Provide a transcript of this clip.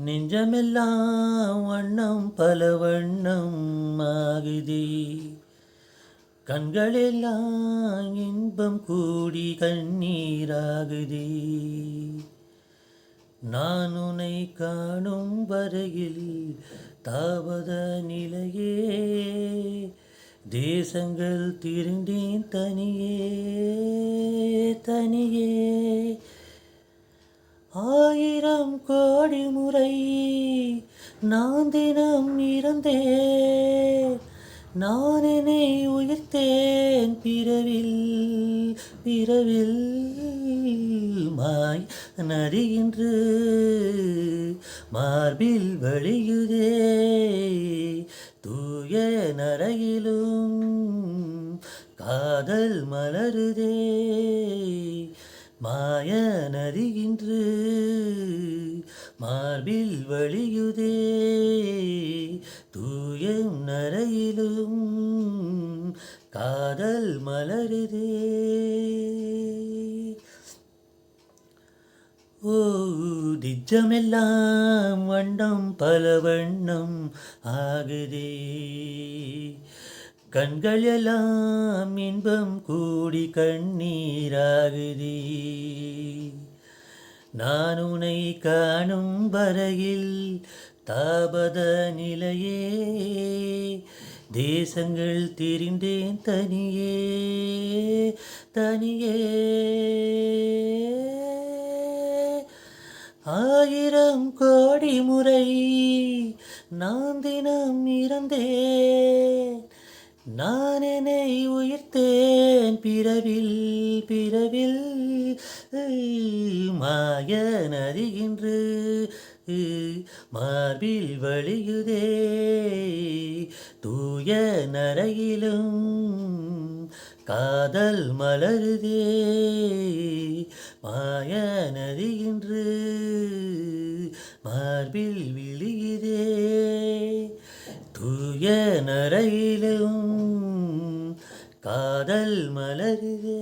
நெஞ்சமெல்லாம் வண்ணம் பல வண்ணம் ஆகுதே. கண்களெல்லாம் இன்பம் கூடி கண்ணீராகுதே. நான் உன்னை காணும் வரையில் தாவத நிலையே. தேசங்கள் திரிந்தேன் தனியே தனியே. 1000 கோடி முறை நான் தினம் இறந்தேன். நான் என்னை உயிர்த்தேன் பிறவில் பிறவில். மாய் நதியின்று மார்பில் வழியுதே. தூய நரையிலும் காதல் மலருதே. மாய நதியின்று மார்பில் வழியுதே. தூய நரையிலும் காதல் மலருதே. ஓ திஜமெல்லாம் வண்ணம் பல வண்ணம் ஆகுதே. கண்கள் எல்லாம் இன்பம் கூடி கண்ணீராகுதே. நான் உன்னை காணும் வரையில் தாபத நிலையே. தேசங்கள் திரிந்தேன் தனியே தனியே. 1000 கோடி முறை நான் தினம் இறந்தேன். நான் என்னை உயிர்த்தேன் பிறவில் பிறவில். மாய நதியின்று மார்பில் வழியுதே. தூய நரையிலும் காதல் மலருதே. மாய நதியின்று மார்பில் விழியுதே. தூய நரையிலும் காதல் மலருதே.